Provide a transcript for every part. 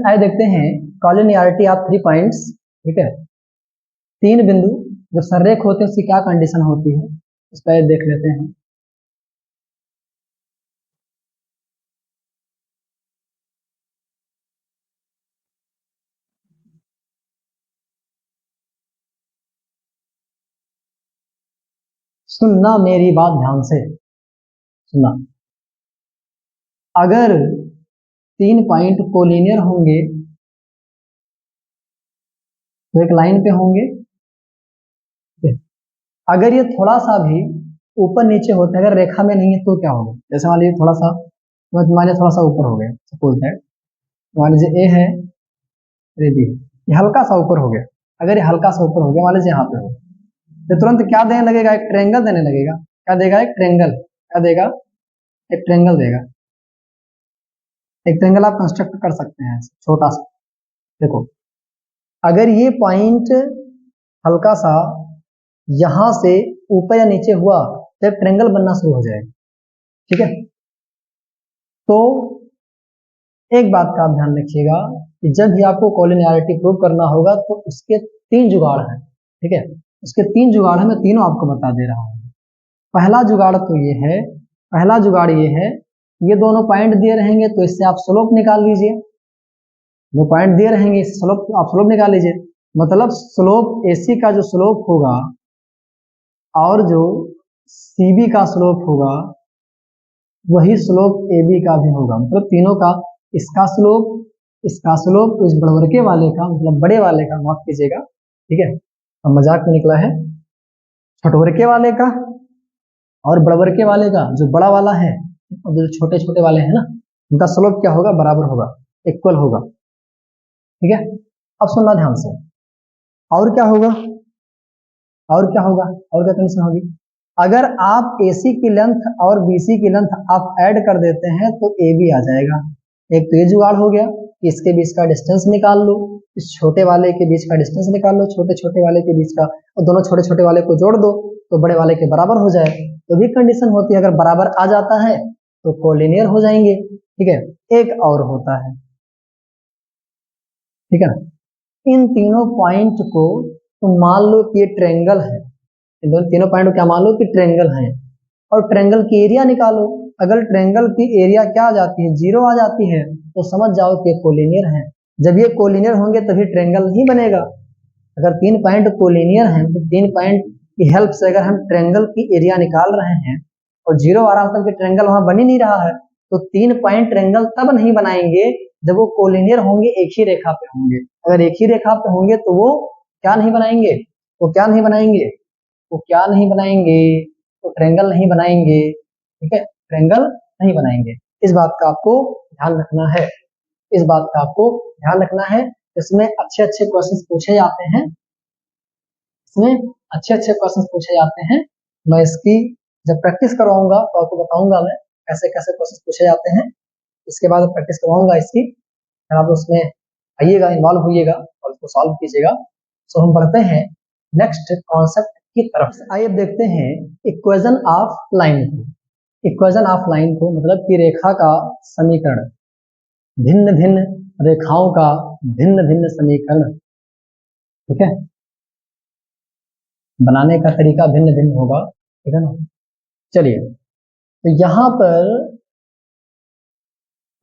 आइए देखते हैं कॉलिनियरिटी ऑफ 3 पॉइंट्स। ठीक है, 3 बिंदु जो सररेख होते हैं उसकी क्या कंडीशन होती है, इस पर देख लेते हैं। सुनना मेरी बात ध्यान से सुनना। अगर 3 पॉइंट कोलिनियर होंगे तो एक लाइन पे होंगे। अगर ये थोड़ा सा भी ऊपर नीचे होते हैं, अगर रेखा में नहीं है तो क्या होगा? जैसे मान लीजिए थोड़ा सा, मान लीजिए थोड़ा सा ऊपर हो गया, सपोज दैट मान लीजिए ए है, ये बी, ये हल्का सा ऊपर हो गया। अगर ये हल्का सा ऊपर हो गया, मान लीजिए यहाँ पे हो, तो तुरंत क्या देने लगेगा? एक ट्रेंगल देने लगेगा। क्या देगा? एक ट्रेंगल। क्या देगा? एक ट्रेंगल देगा। एक ट्रेंगल आप कंस्ट्रक्ट कर सकते हैं छोटा सा। देखो, अगर ये पॉइंट हल्का सा यहां से ऊपर या नीचे हुआ तो एक ट्रेंगल बनना शुरू हो जाएगा। ठीक है, तो एक बात का आप ध्यान रखिएगा कि जब भी आपको कॉलिनियरिटी प्रूव करना होगा तो उसके 3 जुगाड़ हैं। ठीक है, उसके 3 जुगाड़ है, मैं तीनों आपको बता दे रहा हूँ। पहला जुगाड़ तो ये है, पहला जुगाड़ ये है, ये दोनों पॉइंट दिए रहेंगे तो इससे आप स्लोप निकाल लीजिए। जो पॉइंट दिए रहेंगे इससे स्लोप, आप स्लोप निकाल लीजिए। मतलब स्लोप AC का जो स्लोप होगा और जो CB का स्लोप होगा वही स्लोप AB का भी होगा। मतलब तीनों का, इसका स्लोप, इसका स्लोप, उस बड़वर्के वाले का, मतलब बड़े वाले का, माफ कीजिएगा, ठीक है, अब मजाक में निकला है, छोटवर्के वाले का और बड़वर्के वाले का, जो बड़ा वाला है और जो छोटे छोटे वाले हैं ना, उनका स्लोप क्या होगा? बराबर होगा, इक्वल होगा। ठीक है, अब सुनना ध्यान से। और क्या होगा? और क्या होगा? और क्या कंडीशन होगी? अगर आप AC की लेंथ और BC की लेंथ आप ऐड कर देते हैं तो AB आ जाएगा। एक तो ये जुगाड़ हो गया, इसके बीच का डिस्टेंस निकाल लो, इस छोटे वाले के बीच का डिस्टेंस निकाल लो, छोटे छोटे वाले के बीच का, और दोनों छोटे छोटे वाले को जोड़ दो तो बड़े वाले के बराबर हो जाए। तो भी कंडीशन होती है, अगर बराबर आ जाता है तो कोलिनियर हो जाएंगे। ठीक है, एक और होता है, ठीक है ना, इन तीनों पॉइंट को तो मान लो कि ये ट्रेंगल है, इन तीनों पॉइंट को क्या मान लो कि ट्रेंगल है, और ट्रेंगल की एरिया निकालो। अगर ट्रेंगल की एरिया क्या आ जाती है? 0 आ जाती है, तो समझ जाओ कि कोलिनियर है। जब ये कोलिनियर होंगे तभी ट्रेंगल नहीं बनेगा। अगर 3 पॉइंट कोलिनियर हैं तो 3 पॉइंट की हेल्प से अगर हम ट्रेंगल की एरिया निकाल रहे हैं और 0 आ रहा है, तब ट्रेंगल वहां बन ही नहीं रहा है, तो 3 पॉइंट ट्रेंगल तब नहीं बनाएंगे जब वो कोलिनियर होंगे, एक ही रेखा पे होंगे। अगर एक ही रेखा पे होंगे तो वो क्या नहीं बनाएंगे? वो क्या नहीं बनाएंगे? वो क्या नहीं बनाएंगे? तो ट्रेंगल नहीं बनाएंगे। ठीक है, ट्रेंगल नहीं बनाएंगे। इस बात का आपको ध्यान रखना है, इस बात का आपको ध्यान रखना है। इसमें अच्छे अच्छे क्वेश्चंस पूछे जाते हैं, इसमें अच्छे अच्छे क्वेश्चंस पूछे जाते हैं। मैं इसकी जब प्रैक्टिस करवाऊंगा तो आपको बताऊंगा मैं कैसे कैसे क्वेश्चंस पूछे जाते हैं। इसके बाद प्रैक्टिस करवाऊंगा इसकी, फिर आप उसमें आइएगा, इन्वॉल्व होइएगा और उसको सॉल्व कीजिएगा। सो हम बढ़ते हैं नेक्स्ट कॉन्सेप्ट की तरफ से। आइए देखते हैं इक्वेशन ऑफ लाइन को। इक्वेशन ऑफ लाइन को मतलब कि रेखा का समीकरण, भिन्न भिन्न रेखाओं का भिन्न भिन्न समीकरण। ठीक है, बनाने का तरीका भिन्न भिन्न होगा। ठीक है ना, चलिए, तो यहां पर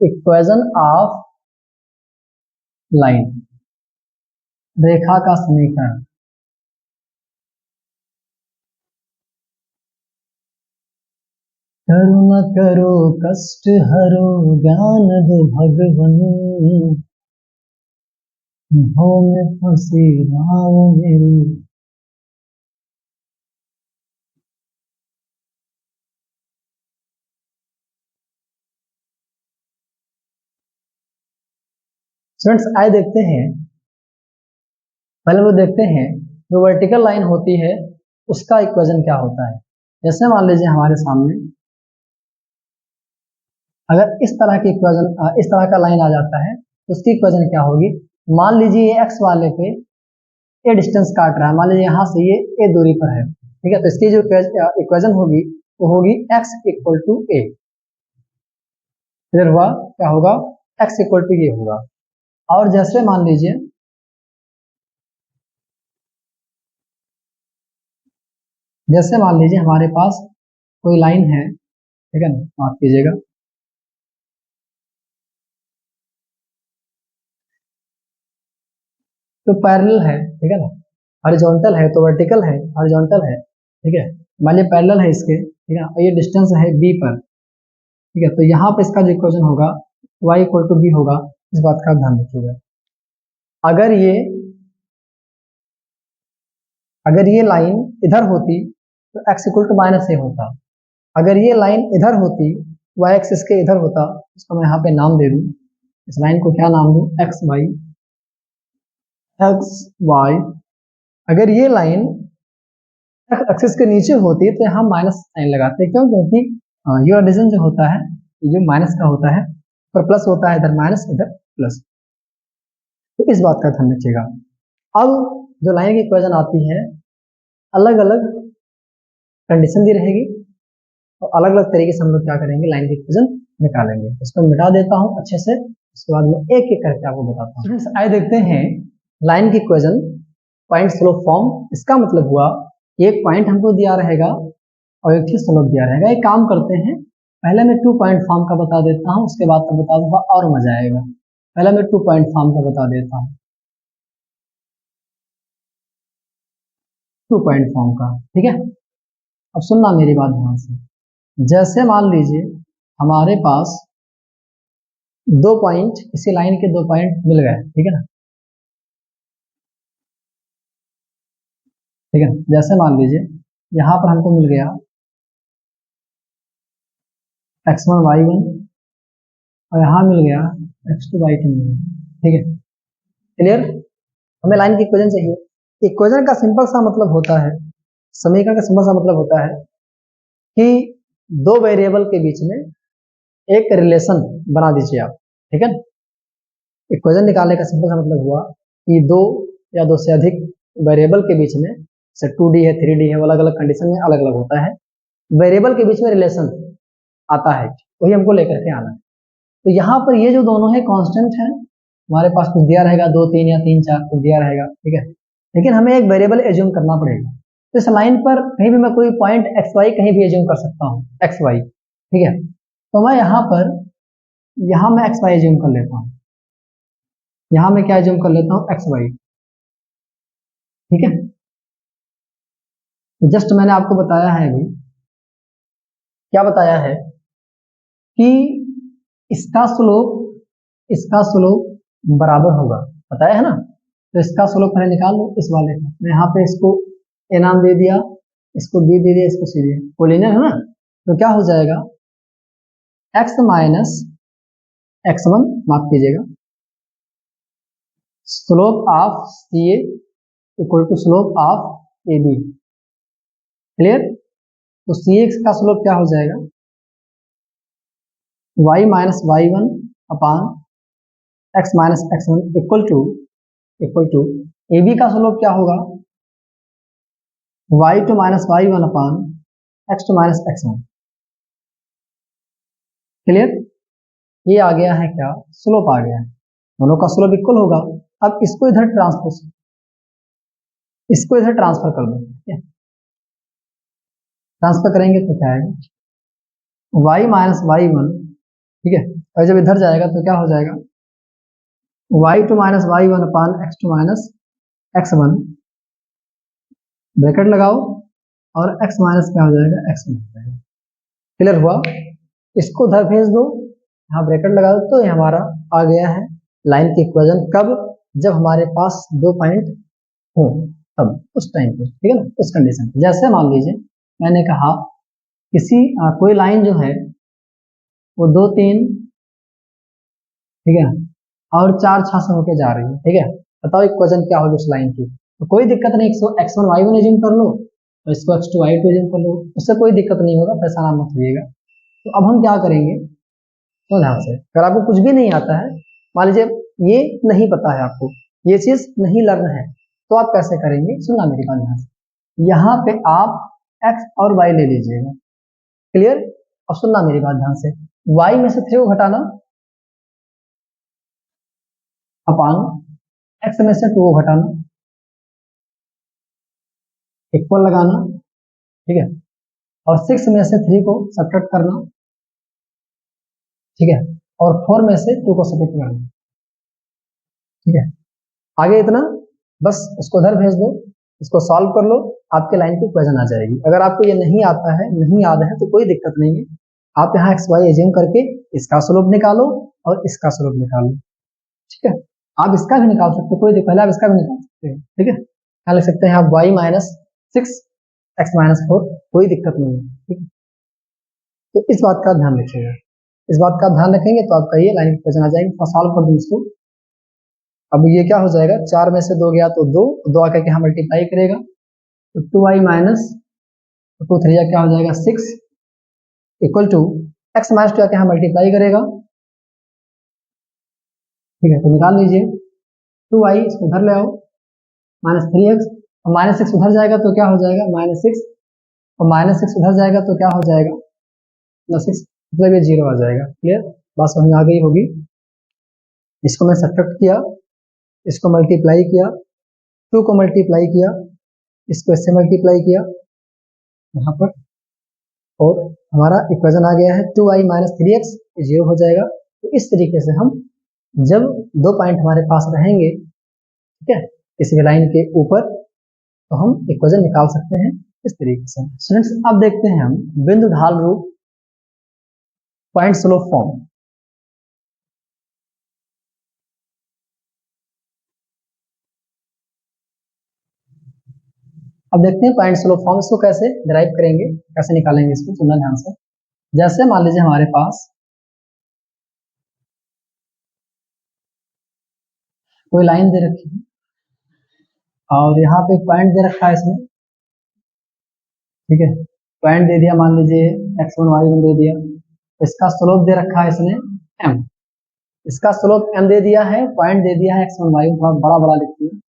इक्वेशन ऑफ लाइन, रेखा का समीकरण। करुणा करो कष्ट हरो ज्ञान दो भगवन, भव में फंसी नाव मेरी। स्टूडेंट्स आइए देखते हैं, पहले वो देखते हैं जो वर्टिकल लाइन होती है उसका इक्वेशन क्या होता है। जैसे मान लीजिए हमारे सामने अगर इस तरह की इक्वेशन, इस तरह का लाइन आ जाता है तो उसकी इक्वेशन क्या होगी? मान लीजिए ये एक्स वाले पे ए डिस्टेंस काट रहा है, मान लीजिए यहाँ से ये ए दूरी पर है। ठीक है, तो इसकी जो इक्वेशन होगी वो होगी एक्स इक्वल टू ए। फिर हुआ क्या होगा? एक्स इक्वल टू ये होगा। और जैसे मान लीजिए हमारे पास कोई लाइन है, ठीक है ना, माफ कीजिएगा, तो पैरेलल है, ठीक है ना, हॉरिजॉन्टल है तो वर्टिकल है, हॉरिजॉन्टल है, ठीक है, मान लीजिए पैरेलल है इसके, ठीक है, और ये डिस्टेंस है बी पर, ठीक है, तो यहाँ पे इसका जो इक्वेशन होगा y इक्वल टू बी होगा। इस बात का ध्यान रखिएगा। अगर ये लाइन इधर होती तो x इक्वल टू माइनस ए होता, अगर ये लाइन इधर होती, y एक्सिस के इधर होता, इसको मैं यहाँ पे नाम दे दूं, इस लाइन को क्या नाम दूं, एक्स वाई। अगर ये लाइन एक्सिस के नीचे होती तो यहाँ माइनस साइन लगाते, क्यों, क्योंकि ये एडिशन जो होता है ये जो माइनस का होता है, पर प्लस होता है, इधर माइनस इधर प्लस, तो इस बात का ध्यान रखिएगा। अब जो लाइन की इक्वेशन आती है, अलग अलग कंडीशन दी रहेगी और अलग अलग तरीके से हम लोग क्या करेंगे, लाइन की इक्वेशन निकालेंगे। इसको मिटा देता हूँ अच्छे से, उसके बाद में एक एक करके आपको बताता हूँ। स्टूडेंट्स आइए देखते हैं लाइन की इक्वेशन पॉइंट स्लोप फॉर्म। इसका मतलब हुआ एक पॉइंट हमको दिया रहेगा और एक ही स्लोप दिया रहेगा। एक काम करते हैं, पहले मैं 2 पॉइंट फॉर्म का बता देता हूँ, उसके बाद का बता दूंगा और मजा आएगा। पहले मैं 2 पॉइंट फॉर्म का बता देता हूँ, 2 पॉइंट फॉर्म का, ठीक है। अब सुनना मेरी बात ध्यान से। जैसे मान लीजिए हमारे पास 2 पॉइंट, इसी लाइन के 2 पॉइंट मिल गए, ठीक है ना, ठीक है। जैसे मान लीजिए यहाँ पर हमको मिल गया x1 y1 और यहाँ मिल गया x2 y2, ठीक है, क्लियर। हमें लाइन की इक्वेशन चाहिए। इक्वेशन का सिंपल सा मतलब होता है, समीकरण का सिंपल सा मतलब होता है कि दो वेरिएबल के बीच में एक रिलेशन बना दीजिए आप, ठीक है। इक्वेशन निकालने का सिंपल सा मतलब हुआ कि दो या दो से अधिक वेरिएबल के बीच में, जैसे 2D है 3D है, अलग अलग कंडीशन में अलग अलग होता है, वेरिएबल के बीच में रिलेशन आता है, वही हमको लेकर के आना है। तो यहाँ पर ये जो दोनों है कांस्टेंट है, हमारे पास कुछ दिया रहेगा 2 3 या 3 4 कुछ दिया रहेगा, ठीक है, लेकिन हमें एक वेरिएबल एज्यूम करना पड़ेगा। तो इस लाइन पर कहीं भी मैं कोई पॉइंट एक्स वाई कहीं भी एज्यूम कर सकता हूँ, एक्स वाई, ठीक है। तो मैं यहाँ मैं एक्स वाई एज्यूम कर लेता हूँ, यहाँ मैं क्या एज्यूम कर लेता हूँ, एक्स वाई, ठीक है। जस्ट मैंने आपको बताया है अभी, क्या बताया है कि इसका स्लोप बराबर होगा, बताया है ना। तो इसका स्लोप मैंने निकाल लो, इस वाले का मैं यहाँ पे इसको ए नाम दे दिया, इसको बी दे दिया, इसको सी दे दिया, कोलिनियर है ना। तो क्या हो जाएगा, एक्स माइनस x1, माफ कीजिएगा, slope of C A equal to slope of A B, clear. तो सी एक्स का स्लोप क्या हो जाएगा, y minus y one upon x minus x one equal to A B का स्लोप क्या होगा, y2 minus y one upon x2 minus x one, clear. ये आ गया है क्या, स्लोप आ गया है, दोनों का स्लोप इक्वल होगा। अब इसको इधर ट्रांसफर कर दो, ठीक है। ट्रांसफर करेंगे तो क्या आएगा, y माइनस वाई वन, ठीक है, और जब इधर जाएगा तो क्या हो जाएगा, y2 minus y one upon x2 minus x one, bracket लगाओ, और x माइनस क्या हो जाएगा, x वन हो जाएगा, क्लियर हुआ। इसको उधर भेज दो, यहाँ ब्रैकेट लगा दो, तो ये हमारा आ गया है लाइन की इक्वेशन। कब, जब हमारे पास 2 पॉइंट हो, तब उस टाइम पे, ठीक है ना, उस कंडीशन पे। जैसे मान लीजिए मैंने कहा कोई लाइन जो है वो 2 3, ठीक है, और 4 6 से होके जा रही है, ठीक है। बताओ इक्वेशन क्या होगी उस लाइन की। तो कोई दिक्कत नहीं, x1 y1 एज्यूम कर लो और इसको x2 y2 एज्यूम कर लो, उससे कोई दिक्कत नहीं होगा, परेशान मत होइएगा। तो अब हम क्या करेंगे, तो ध्यान से, अगर आपको कुछ भी नहीं आता है, मान लीजिए ये नहीं पता है आपको, ये चीज नहीं लर्न है, तो आप कैसे करेंगे, सुनना मेरी बात ध्यान से। यहाँ पे आप x और y ले लीजिएगा, क्लियर। अब सुनना मेरी बात ध्यान से, y में से 3 को घटाना, अपान x में से 2 को घटाना, इक्वल लगाना, ठीक है, और 6 में से 3 को सब्ट्रैक्ट करना, ठीक है, और 4 में से 2 को सब्ट्रैक्ट करना, ठीक है। आगे इतना बस उसको उधर भेज दो, इसको सॉल्व कर लो, आपके लाइन की इक्वेशन आ जाएगी। अगर आपको ये नहीं आता है, नहीं याद है, तो कोई दिक्कत नहीं है, आप यहाँ एक्स वाई एज्यूम करके इसका स्लोप निकालो और इसका स्लोप निकालो, ठीक है। आप इसका भी निकाल सकते हो, कोई दिक्कत, पहले आप इसका भी निकाल सकते हैं, ठीक है। क्या लिख सकते हैं आप, y माइनस 6 एक्स माइनस 4, कोई दिक्कत नहीं है, ठीक है। तो इस बात का ध्यान रखिएगा, इस बात का ध्यान रखेंगे तो आपका ये लाइन की इक्वेशन आ जाएगी। तो सॉल्व कर दूं इसको, अब ये क्या हो जाएगा, 4 में से 2 गया तो 2 आकर के यहाँ मल्टीप्लाई करेगा, तो 2y माइनस 2 3 क्या हो जाएगा 6 इक्वल टू एक्स माइनस 2 आके यहाँ मल्टीप्लाई करेगा, ठीक है। तो निकाल लीजिए 2y, इसको उधर ले आओ, माइनस 3x, और माइनस 6 उधर जाएगा तो क्या हो जाएगा -6, और -6 उधर जाएगा तो क्या हो जाएगा +6, मतलब ये 0 आ जाएगा। क्लियर, बात समझ में आ गई होगी। इसको मैं सब्ट्रैक्ट किया, इसको मल्टीप्लाई किया, 2 को मल्टीप्लाई किया, इसको इससे मल्टीप्लाई किया यहाँ पर, और हमारा इक्वेशन आ गया है 2y माइनस 3x, 0 हो जाएगा। तो इस तरीके से हम जब 2 पॉइंट हमारे पास रहेंगे, ठीक है, किसी लाइन के ऊपर, तो हम इक्वेशन निकाल सकते हैं इस तरीके से। स्टूडेंट्स अब देखते हैं हम बिंदु ढाल रूप, पॉइंट स्लोप फॉर्म। अब देखते हैं पॉइंट स्लोप फॉर्म, इसको कैसे डिराइव करेंगे, कैसे निकालेंगे, इसको सुनना ध्यान से। जैसे मान लीजिए हमारे पास कोई लाइन दे रखी है और यहाँ पे एक पॉइंट दे रखा है इसमें, ठीक है, पॉइंट दे दिया, मान लीजिए x1 y1 दे दिया, इसका स्लोप दे रखा है इसने m, इसका स्लोप m दे दिया है, पॉइंट दे दिया है x1 y1, थोड़ा बड़ा बड़ा लिखते हैं,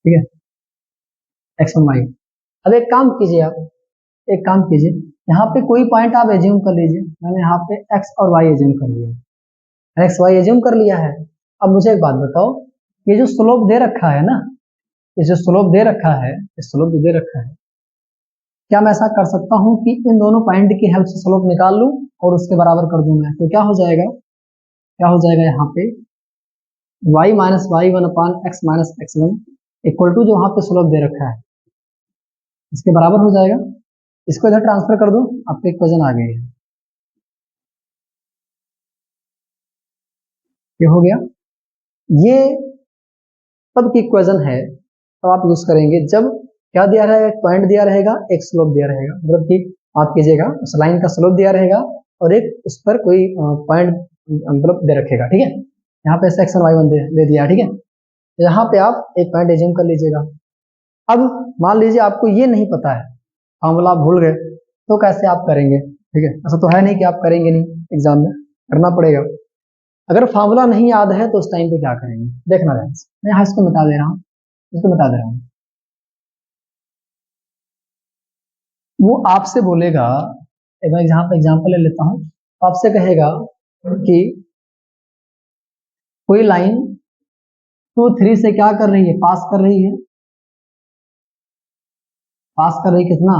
ठीक है, x1 y1। अब एक काम कीजिए, आप एक काम कीजिए, यहाँ पे कोई पॉइंट आप एज्यूम कर लीजिए, मैंने यहाँ पे x और y एज्यूम कर लिया, एक्स वाई एज्यूम कर लिया है। अब मुझे एक बात बताओ, ये जो स्लोप दे रखा है ना, ये जो स्लोप दे रखा है, ये स्लोप दे रखा है, क्या मैं ऐसा कर सकता हूँ कि इन दोनों पॉइंट की हेल्प से स्लोप निकाल लूं और उसके बराबर कर दूं मैं? तो क्या हो जाएगा, क्या हो जाएगा यहाँ पे y minus y one upon x minus x one equal to जो वहां पे स्लोप दे रखा है इसके बराबर हो जाएगा। इसको इधर ट्रांसफर कर दो, आपको इक्वेशन आ गई है, ये हो गया। ये तब की इक्वेशन है, तो आप यूज करेंगे जब क्या दिया रहेगा, एक पॉइंट दिया रहेगा, एक स्लोप दिया रहेगा, मतलब कि आप कीजिएगा उस लाइन का स्लोप दिया रहेगा और एक उस पर कोई पॉइंट मतलब दे रखेगा, ठीक है। यहाँ पे सेक्शन वाई वन दे दिया, ठीक है। यहाँ पे आप एक पॉइंट एज्यूम कर लीजिएगा। अब मान लीजिए आपको ये नहीं पता है, फॉर्मूला भूल गए, तो कैसे आप करेंगे, ठीक है। ऐसा तो है नहीं कि आप करेंगे नहीं, एग्जाम में करना पड़ेगा। अगर फॉर्मूला नहीं याद है तो उस टाइम पे क्या करेंगे, देखना ध्यान से। मैं यहाँ इसको मिटा दे रहा हूँ, इसको मिटा दे रहा हूँ। वो आपसे बोलेगा, एक मैं यहाँ पे एग्जाम्पल ले लेता हूँ, आपसे कहेगा कि कोई लाइन 2 3 से क्या कर रही है, पास कर रही है, पास कर रही कितना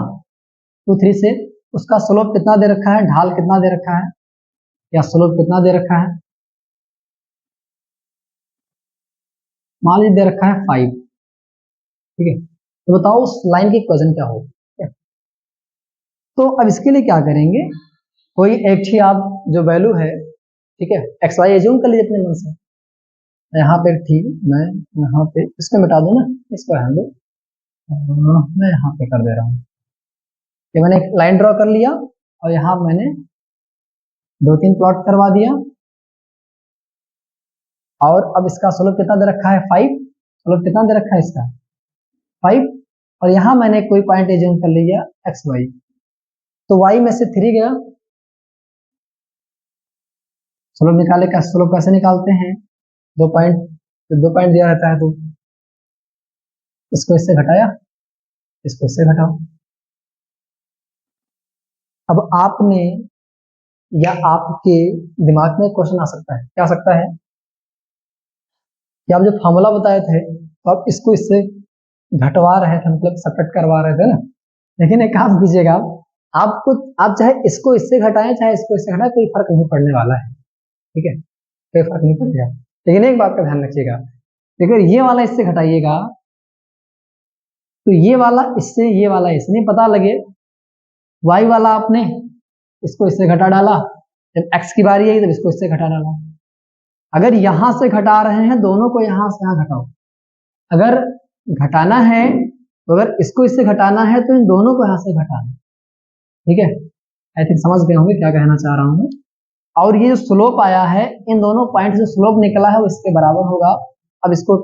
2 3 से, उसका स्लोप कितना दे रखा है, ढाल कितना दे रखा है, या स्लोप कितना दे रखा है, मान लीजिए दे रखा है 5, ठीक है। तो बताओ उस लाइन की इक्वेशन क्या होगी। तो अब इसके लिए क्या करेंगे, कोई एक ही आप जो वैल्यू है, ठीक है, एक्स वाई एज्यूम कर लीजिए अपने मन से। यहाँ पे ठीक, मैं यहाँ पे इसको मिटा दूं ना, इसको रहने दो, मैं यहाँ पे कर दे रहा हूँ। ये मैंने एक लाइन ड्रॉ कर लिया और यहाँ मैंने 2 3 प्लॉट करवा दिया, और अब इसका स्लोप कितना दे रखा है 5, स्लोप कितना दे रखा है इसका 5, और यहाँ मैंने कोई पॉइंट एज्यूम कर लिया एक्स वाई, तो y में से 3 गया, स्लोप निकाले का स्लोप कैसे निकालते हैं, 2 पॉइंट, तो 2 पॉइंट दिया रहता है, तो इसको इससे घटाया, इसको इससे घटाओ। अब आपने या आपके दिमाग में क्वेश्चन आ सकता है, क्या आ सकता है कि आप जो फॉर्मूला बताए थे तो आप इसको इससे घटवा रहे थे, मतलब सब्ट्रैक्ट करवा रहे थे ना। लेकिन एक काम कीजिएगा, आपको आप चाहे इसको इससे घटाएं चाहे इसको इससे घटाएं, कोई फर्क नहीं पड़ने वाला है, ठीक है, कोई फर्क नहीं पड़ेगा। लेकिन एक बात का ध्यान रखिएगा, अगर ये वाला इससे घटाइएगा तो ये वाला इससे, ये वाला इससे नहीं पता लगे y वाला आपने इसको इससे घटा डाला, जब x की बारी आई तब इसको इससे घटा डाला। अगर यहां से घटा रहे हैं दोनों को यहां से यहां घटाओ, अगर घटाना है तो अगर इसको इससे घटाना है तो इन दोनों को यहां से घटाना, ठीक है। आई थिंक समझ गए होंगे क्या कहना चाह रहा हूं मैं। और ये जो स्लोप आया है, इन दोनों पॉइंट से स्लोप निकला है वो इसके बराबर होगा। अब इसको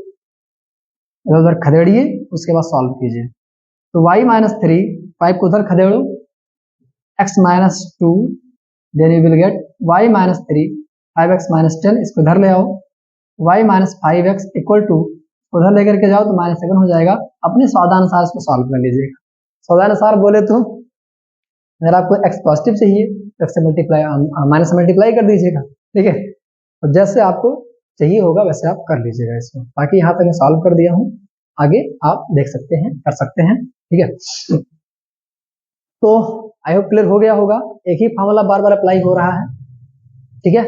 इधर उधर खदेड़िए, उसके बाद सॉल्व कीजिए। तो y माइनस 3, 5 को उधर खदेड़ो, x minus 2, then you will get y minus 3, 5x minus 10, इसको इधर ले आओ, y minus 5x equal to, उधर लेकर के जाओ तो माइनस 7 हो जाएगा। अपने स्वादानुसार इसको सॉल्व कर लीजिएगा। स्वादानुसार बोले तो अगर आपको x पॉजिटिव चाहिए तो x से मल्टीप्लाई माइनस से मल्टीप्लाई कर दीजिएगा, ठीक है। तो जैसे आपको चाहिए होगा वैसे आप कर लीजिएगा इसको। बाकी यहाँ तक मैं सॉल्व कर दिया हूँ, आगे आप देख सकते हैं, कर सकते हैं, ठीक है। तो आई होप क्लियर हो गया होगा, एक ही फॉर्मूला बार बार अप्लाई हो रहा है, ठीक है।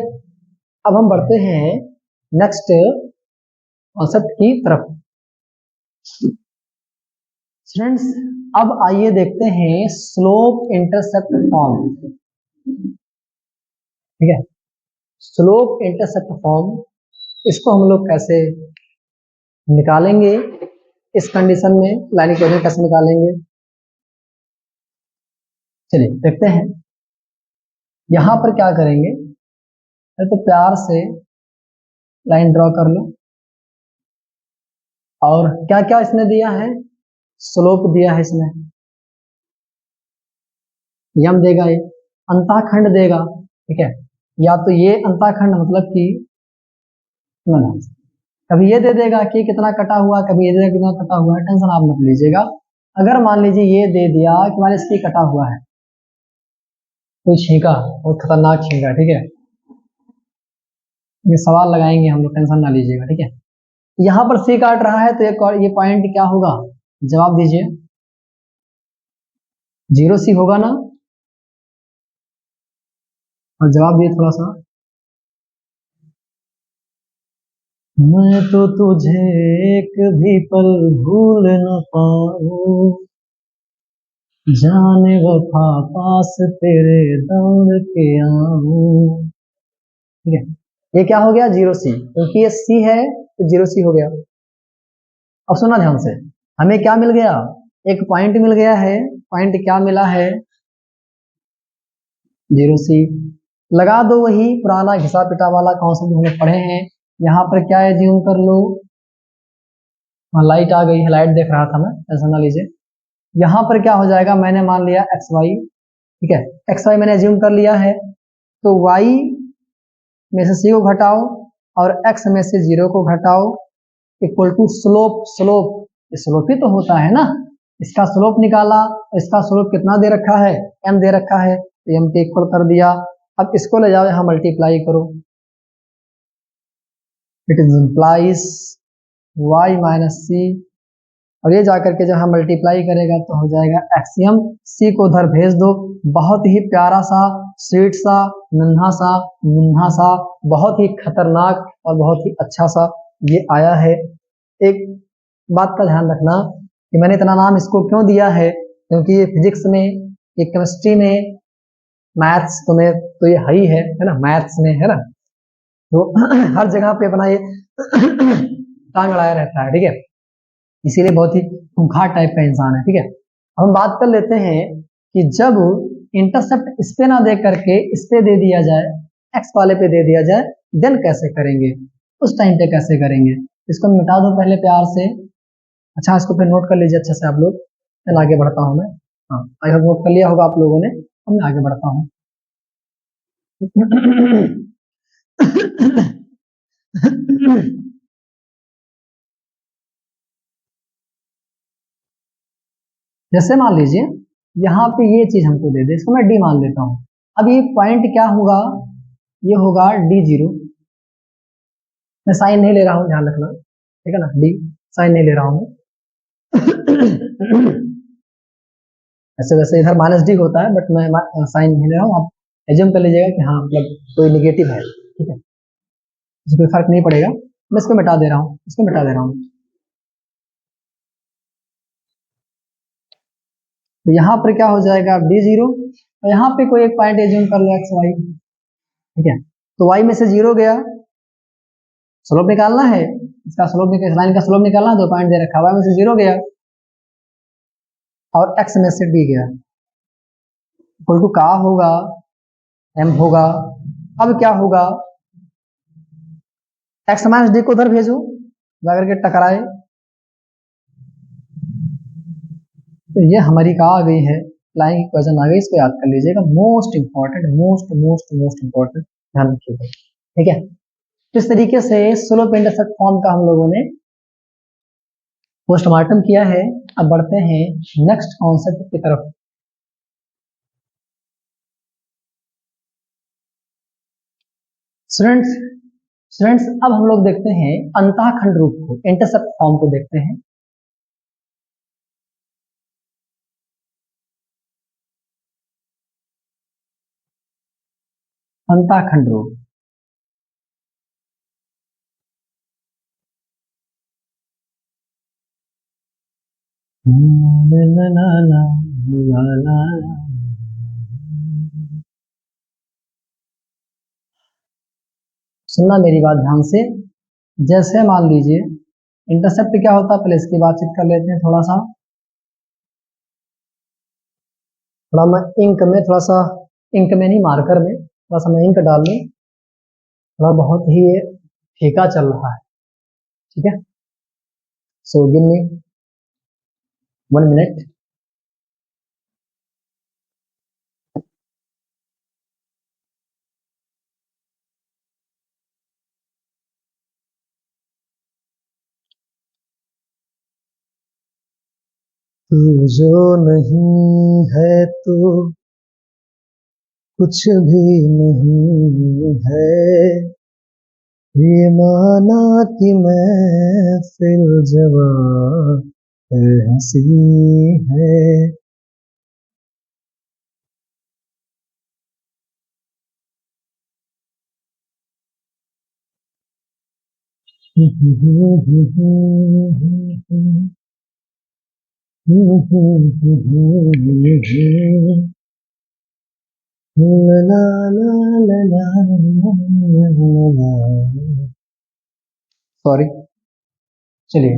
अब हम बढ़ते हैं नेक्स्ट कॉन्सेप्ट की तरफ। स्टूडेंट्स अब आइए देखते हैं स्लोप इंटरसेप्ट फॉर्म, ठीक है। स्लोप इंटरसेप्ट फॉर्म, इसको हम लोग कैसे निकालेंगे, इस कंडीशन में लाइन इक्वेशन कैसे निकालेंगे, चलिए देखते हैं। यहां पर क्या करेंगे, तो प्यार से लाइन ड्रॉ कर लो, और क्या क्या इसने दिया है, स्लोप दिया है इसमें, यम देगा, ये अंतःखंड देगा, ठीक है। या तो ये अंतःखंड मतलब कि कभी ये दे देगा कि कितना कटा हुआ, कभी ये दे देगा कितना कटा हुआ है, टेंशन आप मत लीजिएगा। अगर मान लीजिए ये दे दिया कि मान इसकी कटा हुआ है, कोई छींका, बहुत खतरनाक छींका, ठीक है, ये सवाल लगाएंगे हम लोग, टेंशन ना लीजिएगा, ठीक है। यहां पर सी काट रहा है तो ये पॉइंट क्या होगा, जवाब दीजिए, 0 सी होगा ना, और जवाब दिए थोड़ा सा। मैं तो तुझे एक भी पल भूल न पाऊं, जाने वफा पास तेरे दौड़ के आऊं, ठीक है। ये क्या हो गया, 0 सी, क्योंकि ये सी है तो 0 सी हो गया। अब सुना ध्यान से, हमें क्या मिल गया, एक पॉइंट मिल गया है, पॉइंट क्या मिला है, 0 सी। लगा दो वही पुराना घिसा पिटा वाला कॉन्सेप्ट हमने पढ़े हैं। यहाँ पर क्या एज्यूम कर लो, लाइट आ गई है, लाइट देख रहा था मैं, ऐसा ना लीजिए। यहाँ पर क्या हो जाएगा, मैंने मान लिया एक्स वाई, ठीक है, एक्स वाई मैंने एज्यूम कर लिया है, तो वाई में से सी को घटाओ और एक्स में से 0 को घटाओ, इक्वल टू स्लोप, स्लोप ही तो होता है ना, इसका स्लोप निकाला, इसका स्लोप कितना दे रखा है, m दे रखा है, तो m के इक्वल कर दिया। अब इसको ले जाओ यहाँ मल्टीप्लाई करो, it is implies y minus C, और ये जाकर के जब हम मल्टीप्लाई करेगा तो हो जाएगा एक्सियम, सी को उधर भेज दो। बहुत ही प्यारा सा, स्वीट सा, नन्हा सा, मुन्हा सा, बहुत ही खतरनाक और बहुत ही अच्छा सा ये आया है। एक बात का ध्यान रखना कि मैंने इतना नाम इसको क्यों दिया है, क्योंकि ये फिजिक्स में, ये केमिस्ट्री में, मैथ्स तो में तो ये है ना, मैथ्स में है ना, तो हर जगह पे अपना ये टांग अड़ाया रहता है, ठीक है, इसीलिए बहुत ही खूंखार टाइप का इंसान है, ठीक है। हम बात कर लेते हैं कि जब इंटरसेप्ट इस पे ना दे करके इस पे दे दिया जाए, एक्स वाले पे दे दिया जाए, देन कैसे करेंगे, उस टाइम पे कैसे करेंगे, इसको मिटा दो पहले प्यार से। अच्छा, इसको फिर नोट कर लीजिए अच्छे से आप लोग, फिर आगे बढ़ता हूँ मैं। हाँ, आई होप नोट कर लिया होगा आप लोगों ने, अब मैं आगे बढ़ता हूँ। जैसे मान लीजिए यहाँ पे ये चीज हमको दे दे, इसको मैं डी मान लेता हूँ। अब ये पॉइंट क्या होगा, ये होगा D0। मैं साइन नहीं ले रहा हूँ, ध्यान रखना, ठीक है ना, डी साइन नहीं ले रहा हूँ। ऐसे वैसे इधर -D होता है, बट मैं साइन नहीं ले रहा हूँ। आप एज्यूम कर लीजिएगा कि हाँ मतलब कोई निगेटिव है, ठीक है, इससे कोई फर्क नहीं पड़ेगा। मैं इसको मिटा दे रहा हूँ, इसको मिटा दे रहा हूँ। तो यहाँ पर क्या हो जाएगा, D0, और यहाँ पे कोई एक पॉइंट एज्यूम कर लो x y, ठीक है। तो y में से 0 गया, स्लोप निकालना है, इसका स्लोप निकाल, लाइन का स्लोप निकालना है, 2 पॉइंट दे रखा है, y में से 0 गया और x में से d गया, इक्वल टू का होगा m होगा। अब क्या होगा, x माइनस डी को उधर भेजो, जाकर के टकराए, तो ये हमारी का आ गई है, लाइन इक्वेशन आ गई। इसको याद कर लीजिएगा, most important, most most most important, ध्यान रखिएगा, ठीक है। इस तरीके से स्लोप इंटरसेप्ट फॉर्म का हम लोगों ने पोस्टमार्टम किया है। अब बढ़ते हैं नेक्स्ट कॉन्सेप्ट की तरफ। स्टूडेंट्स स्टूडेंट्स अब हम लोग देखते हैं अंतःखंड रूप को, इंटरसेप्ट फॉर्म को देखते हैं। अंतःखंड रूप, सुनना मेरी बात ध्यान से। जैसे मान लीजिए इंटरसेप्ट क्या होता है, पहले इसकी बातचीत कर लेते हैं थोड़ा सा। थोड़ा मैं इंक में, थोड़ा सा इंक में नहीं, मार्कर में थोड़ा सा मैं इंक डाल लूं, थोड़ा बहुत ही फीका चल रहा है, ठीक है। So give me 1 minute. तू जो नहीं है तो कुछ भी नहीं है, ये माना कि मैं फिर जवां हंसी है। सॉरी, चलिए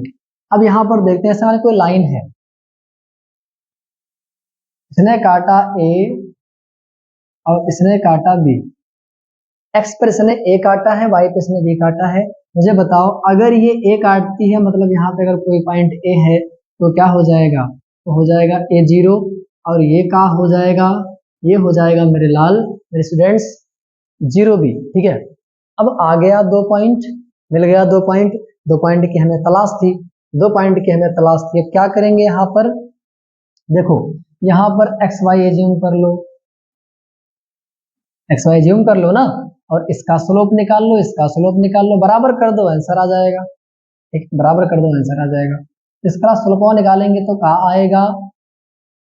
अब यहां पर देखते हैं, ऐसा कोई लाइन है, इसने काटा ए और इसने काटा बी, एक्स पर इसने ए काटा है, वाई पे इसने बी काटा है। मुझे बताओ अगर ये ए काटती है, मतलब यहाँ पे अगर कोई पॉइंट ए है तो क्या हो जाएगा, तो हो जाएगा A0, और ये का हो जाएगा, ये हो जाएगा मेरे लाल मेरे स्टूडेंट्स 0B, ठीक है। अब आ गया 2 पॉइंट, मिल गया 2 पॉइंट, 2 पॉइंट की हमें तलाश थी, 2 पॉइंट की हमें तलाश थी। अब क्या करेंगे, यहाँ पर देखो, यहाँ पर एक्स वाई एज्यूम कर लो, एक्स वाई एज्यूम कर लो ना, और इसका स्लोप निकाल लो, इसका स्लोप निकाल लो, बराबर कर दो, आंसर आ जाएगा, ठीक, बराबर कर दो, आंसर आ जाएगा। इसका स्लोप निकालेंगे तो क्या आएगा,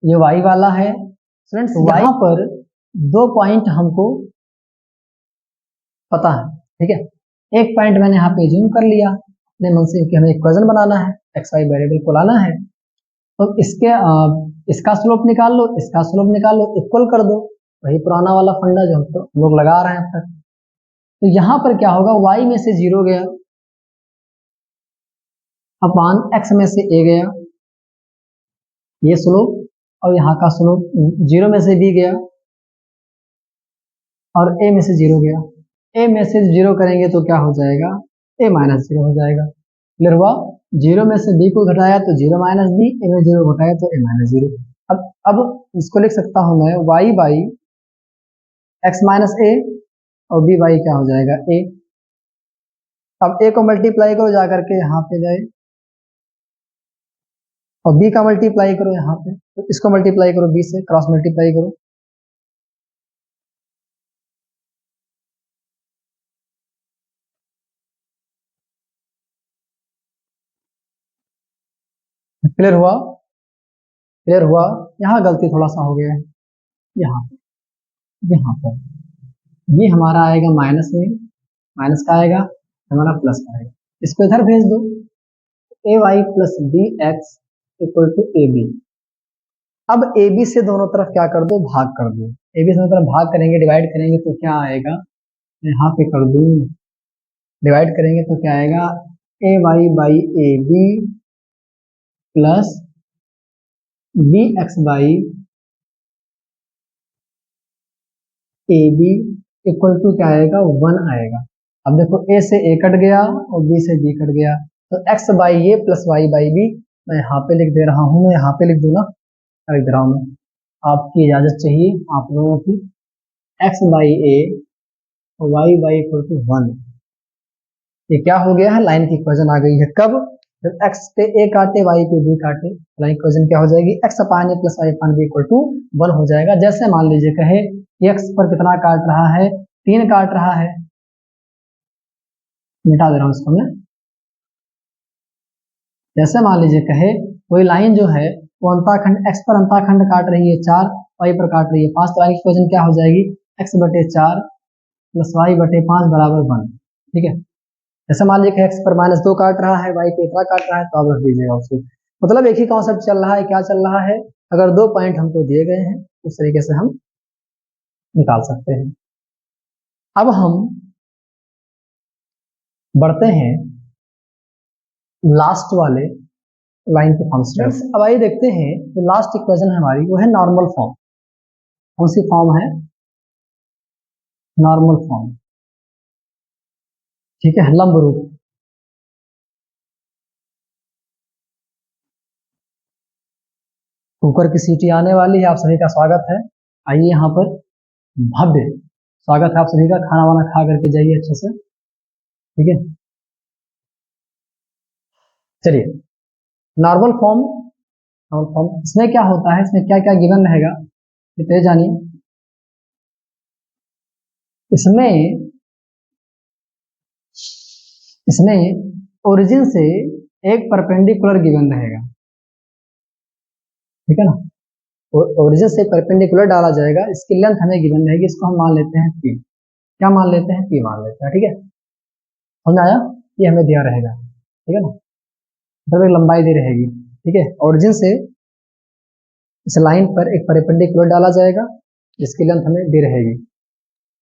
ये वाई वाला है स्टूडेंट्स। यहाँ पर 2 पॉइंट हमको पता है, ठीक है। एक पॉइंट मैंने यहाँ पे जूम कर लिया अपने मन से कि हमें इक्वेशन बनाना है, एक्स वाई वेरिएबल को लाना है, तो इसका स्लोप निकाल लो, इसका स्लोप निकाल लो, इक्वल कर दो, वही पुराना वाला फंडा जो हम लोग लगा रहे हैं अब तक। तो यहाँ पर क्या होगा, y में से 0 गया अपान x में से a गया, ये स्लोप, और यहाँ का स्लोप 0 में से b गया और a में से 0 गया। a में से 0 करेंगे तो क्या हो जाएगा, a माइनस 0 हो जाएगा, क्लियर हुआ। 0 में से b को घटाया तो 0 माइनस b, a में 0 घटाया तो a माइनस 0। अब इसको लिख सकता हूं मैं y बाई एक्स माइनस ए, और b बाई क्या हो जाएगा a। अब a को मल्टीप्लाई करो जाकर के यहाँ पे जाए, और b का मल्टीप्लाई करो यहाँ पे, तो इसको मल्टीप्लाई करो b से, क्रॉस मल्टीप्लाई करो, क्लियर हुआ? क्लियर हुआ? यहाँ गलती थोड़ा सा हो गया है, यहाँ पर ये हमारा आएगा माइनस में, माइनस का आएगा हमारा प्लस का आएगा, इसको इधर भेज दो, A Y plus B X equal to A B. अब ए बी से दोनों तरफ क्या कर दो, भाग कर दो। ए बी से दोनों तरफ भाग करेंगे, डिवाइड करेंगे तो क्या आएगा, यहाँ पे कर दूं, डिवाइड करेंगे तो क्या आएगा, A Y by A B plus B X by A B equal to क्या आएगा, 1 आएगा। अब देखो ए से ए कट गया और बी से बी कट गया, तो x by a plus y by b मैं यहाँ पे लिख दे रहा हूँ, मैं यहाँ पे लिख दूँ ना, लिख दे रहा हूँ मैं, आपकी इजाजत चाहिए आप लोगों की। एक्स बाई ए और वाई बाई इक्वल टू 1, ये क्या हो गया है, लाइन की इक्वेशन आ गई है। कब, जब एक्स पे ए काटे वाई पे बी काटे, लाइन इक्वेशन क्या हो जाएगी, x upon a plus y upon b equal to 1 हो जाएगा। जैसे मान लीजिए कहे एक्स पर कितना काट रहा है, 3 काट रहा है, मिटा दे रहा हूं इसको मैं। जैसे मान लीजिए कहे कोई लाइन जो है वो अंताखंड एक्स पर अंताखंड काट रही है 4, वाई पर काट रही है 5, तो लाइन की इक्वेशन क्या हो जाएगी, एक्स बटे 4 प्लस वाई बटे 5 बराबर 1। ठीक है, जैसे मान लीजिए एक्स पर -2 काट रहा है, वाई पे इतना काट रहा है, तो आप रख दीजिएगा उसको। मतलब एक ही कॉन्सेप्ट चल रहा है, क्या चल रहा है, अगर 2 पॉइंट हमको दिए गए हैं उस तरीके से हम निकाल सकते हैं। अब हम बढ़ते हैं लास्ट वाले लाइन के फॉर्म से। अब आइए देखते हैं जो लास्ट इक्वेशन है हमारी, वो है नॉर्मल फॉर्म। कौन सी फॉर्म है, नॉर्मल फॉर्म। ठीक है, लंब रूप। कुकर की सीटी आने वाली है, आप सभी का स्वागत है। आइए यहाँ पर, भव्य स्वागत है आप सभी का, खाना वाना खा करके जाइए अच्छे से। ठीक है, चलिए नॉर्मल फॉर्म। नॉर्मल फॉर्म इसमें क्या होता है, इसमें क्या क्या गिवन रहेगा ये जानिए। इसमें ओरिजिन से एक परपेंडिकुलर गिवन रहेगा, ठीक है ना, ओरिजिन से परपेंडिकुलर डाला जाएगा, इसकी लेंथ हमें गिवन रहेगी, इसको हम मान लेते हैं पी। क्या मान लेते हैं, पी मान लेते हैं। ठीक है, समझ आया, ये हमें दिया रहेगा, ठीक है ना, मतलब एक लंबाई दी रहेगी। ठीक है, ओरिजिन से इस लाइन पर एक परपेंडिकुलर डाला जाएगा जिसकी लेंथ हमें दी रहेगी,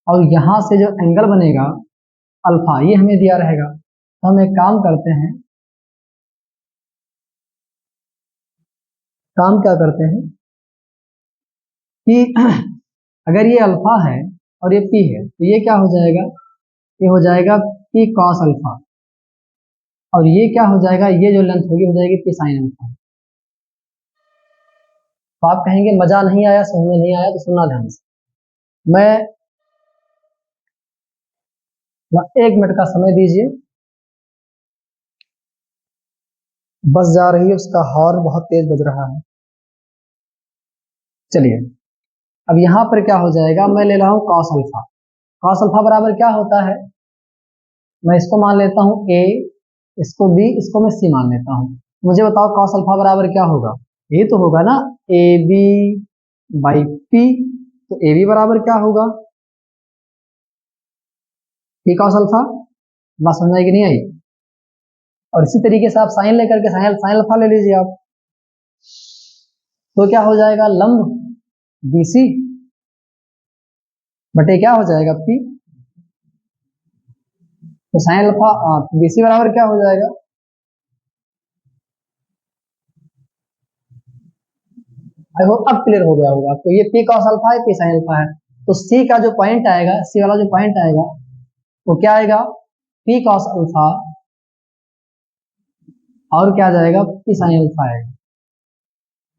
और यहाँ से जो एंगल बनेगा अल्फा, ये हमें दिया रहेगा। तो हम एक काम करते हैं, काम क्या करते हैं कि अगर ये अल्फा है और ये पी है, तो ये क्या हो जाएगा, ये हो जाएगा पी कॉस अल्फा, और ये क्या हो जाएगा, ये जो लेंथ होगी हो जाएगी पी साइन अल्फा। तो आप कहेंगे मजा नहीं आया, समझ में नहीं आया, तो सुनना ध्यान से। मैं 1 मिनट का समय दीजिए, बस जा रही है, उसका हॉर्न बहुत तेज बज रहा है। चलिए, अब यहां पर क्या हो जाएगा, मैं ले रहा हूं कॉस अल्फा। कॉस अल्फा बराबर क्या होता है, मैं इसको मान लेता हूं ए, इसको बी, इसको मैं सी मान लेता हूं। मुझे बताओ कॉस अल्फा बराबर क्या होगा, ये तो होगा ना ए बी बाई पी, तो ए बी बराबर क्या होगा, पी कॉस अल्फा। बात समझ आई कि नहीं आई? और इसी तरीके से आप साइन लेकर के साइन अल्फा ले लीजिए आप, तो क्या हो जाएगा, लंब बीसी बटे क्या हो जाएगा पी, तो साइन अल्फा बीसी बराबर क्या हो जाएगा, आई होप अब क्लियर हो गया होगा आपको। ये पी कॉस अल्फा है, पी साइन अल्फा है, तो सी का जो पॉइंट आएगा, सी वाला जो पॉइंट आएगा वो क्या आएगा, पी कॉस अल्फा, और क्या जाएगा, पी साइन अल्फा आएगा,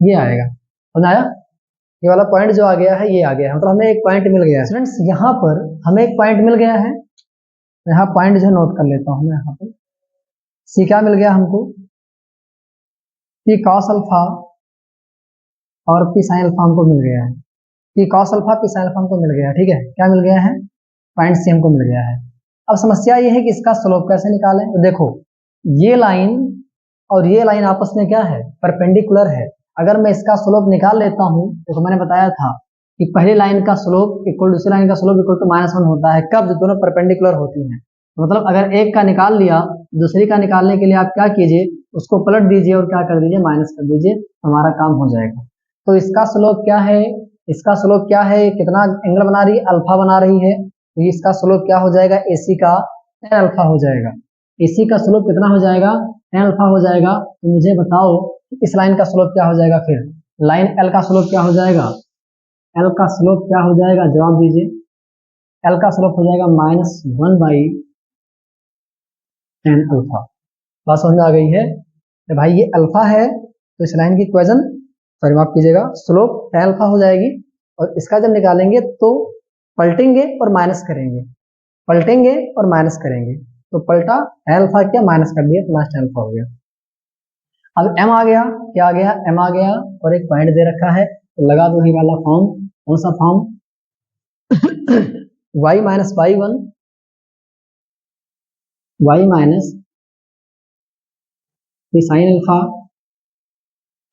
ये आएगा। समझ आया, ये वाला पॉइंट जो आ गया है ये आ गया है, मतलब हमें एक पॉइंट मिल गया है। स्टूडेंट्स यहाँ पर हमें एक पॉइंट मिल गया है, यहाँ पॉइंट जो नोट कर लेता हूँ मैं, यहाँ पर सी क्या मिल गया हमको, पी कॉस अल्फा और पी साइन अल्फा हमको मिल गया है, P cos alpha P sine alpha हमको मिल गया है। ठीक है, क्या मिल गया है, पॉइंट सी हमको मिल गया है। अब समस्या ये है कि इसका स्लोप कैसे निकालें, तो देखो ये लाइन और ये लाइन आपस में क्या है, परपेंडिकुलर है। अगर मैं इसका स्लोप निकाल लेता हूँ, तो मैंने बताया था कि पहली लाइन का स्लोप इक्वल दूसरी लाइन का स्लोप इक्वल टू -1 होता है, कब, जब दोनों परपेंडिकुलर होती हैं। तो मतलब अगर एक का निकाल लिया, दूसरी का निकालने के लिए आप क्या कीजिए, उसको पलट दीजिए और क्या कर दीजिए, माइनस कर दीजिए, हमारा काम हो जाएगा। तो इसका स्लोप क्या है, इसका स्लोप क्या है, कितना एंगल बना रही है, अल्फा बना रही है, तो इसका स्लोप क्या हो जाएगा, AC का tan अल्फा हो जाएगा। AC का स्लोप कितना हो जाएगा, tan अल्फा हो जाएगा। तो मुझे बताओ इस लाइन का स्लोप क्या हो जाएगा, फिर लाइन L का स्लोप क्या हो जाएगा, L का स्लोप क्या हो जाएगा, जवाब दीजिए। L का स्लोप हो जाएगा -1/tan अल्फा। बात समझ में आ गई है? तो भाई ये अल्फा है, तो इस लाइन की इक्वेशन, सॉरी माफ कीजिएगा, स्लोप tan अल्फा हो जाएगी। और इसका जब निकालेंगे तो पलटेंगे और माइनस करेंगे, पलटेंगे और माइनस करेंगे, तो पलटा tan अल्फा किया, माइनस कर दिया, तो माइनस tan अल्फा हो गया। अब m आ गया, क्या आ गया, m आ गया, और एक पॉइंट दे रखा है, तो लगा दो वही वाला फॉर्म। कौन सा form, y minus y1 y minus sine alpha.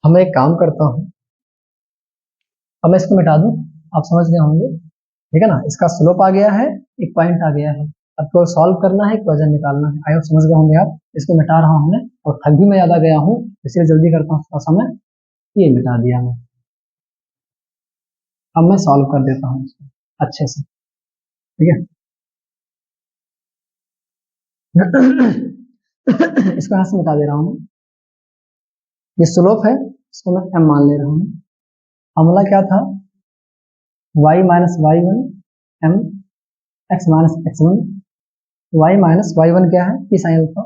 हम एक काम करता हूं, अब मैं इसको मिटा दूं, आप समझ गए होंगे, ठीक है ना। इसका स्लोप आ गया है, एक पॉइंट आ गया है, अब को सॉल्व करना है, इक्वेशन निकालना है। आई होप समझ गए होंगे आप। इसको मिटा रहा हूं मैं, और थक भी मैं ज्यादा गया हूं, इसलिए जल्दी करता हूं थोड़ा सा मैं, ये मिटा दिया मैं। अब मैं सॉल्व कर देता हूं इसको अच्छे से, ठीक है। इसको यहां से मिटा दे रहा हूं। ये स्लोप है, इसको मैं m मान ले रहा हूं। फॉर्मूला क्या था, y minus y1 m x minus x1, y minus y1 क्या है, p sine alpha,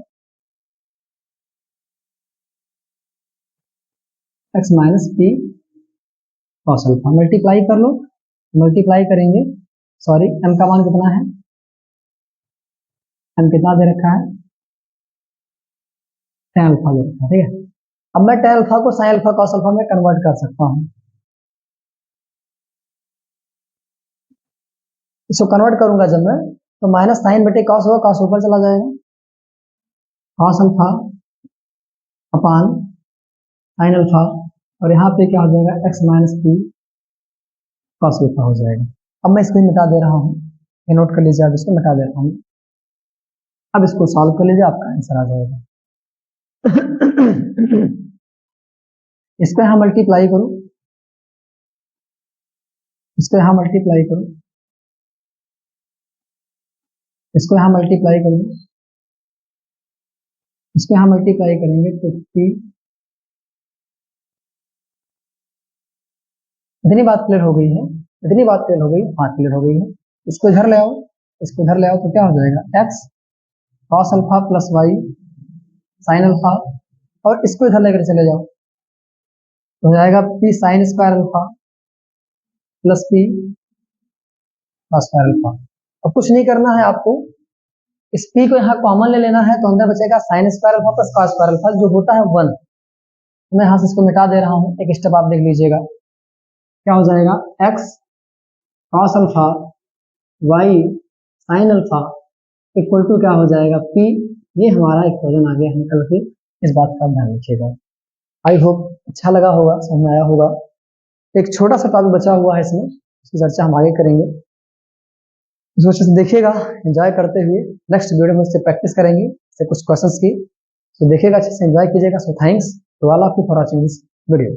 x minus p cos alpha. Multiply कर लो, मल्टीप्लाई करेंगे, सॉरी m का मान कितना है, m कितना दे रखा है, tan अल्फा दे रखा है, ठीक है। अब मैं tan अल्फा को sin अल्फा cos अल्फा में कन्वर्ट कर सकता हूं। इसको कन्वर्ट करूंगा जब मैं, तो माइनस साइन बटे कॉस होगा, कॉस ऊपर चला जाएगा, कॉस अल्फा अपान sin अल्फा, और यहाँ पे क्या हो जाएगा, x minus P cos alpha हो जाएगा। अब मैं इसको मिटा दे रहा हूँ, ये नोट कर लीजिए, आप इसको मिटा दे रहा हूँ। अब इसको सॉल्व कर लीजिए, आपका आंसर आ जाएगा। इसको यहां मल्टीप्लाई करो, इसको यहां मल्टीप्लाई करो, इसको यहां मल्टीप्लाई करो, इसको यहां मल्टीप्लाई करेंगे तो पी, इतनी बात क्लियर हो गई है, इतनी बात क्लियर हो गई, हाँ क्लियर हो गई है। इसको इधर ले आओ, इसको इधर ले आओ, तो क्या हो जाएगा, x cos alpha plus y sin alpha, और इसको इधर लेकर चले जाओ, तो हो जाएगा p sin square alpha plus p cos square alpha. अब कुछ नहीं करना है आपको, इस p को यहाँ कॉमन ले लेना है, तो अंदर बचेगा sin square alpha plus cos square alpha, जो होता है 1। मैं यहाँ से इसको मिटा दे रहा हूँ, एक स्टेप आप देख लीजिएगा, क्या हो जाएगा, x cos alpha y sin alpha equal to क्या हो जाएगा, p। ये हमारा इक्वेशन आ गया निकल के, इस बात का ध्यान रखिएगा। आई होप अच्छा लगा होगा, समझ में आया होगा। एक छोटा सा टॉपिक बचा हुआ है इसमें, इसकी चर्चा हम आगे करेंगे, इसको अच्छे से देखिएगा, एंजॉय करते हुए। नेक्स्ट वीडियो में इससे प्रैक्टिस करेंगे, इससे कुछ क्वेश्चंस की, तो देखिएगा अच्छे से, एंजॉय कीजिएगा। So thanks to all of you for watching this video.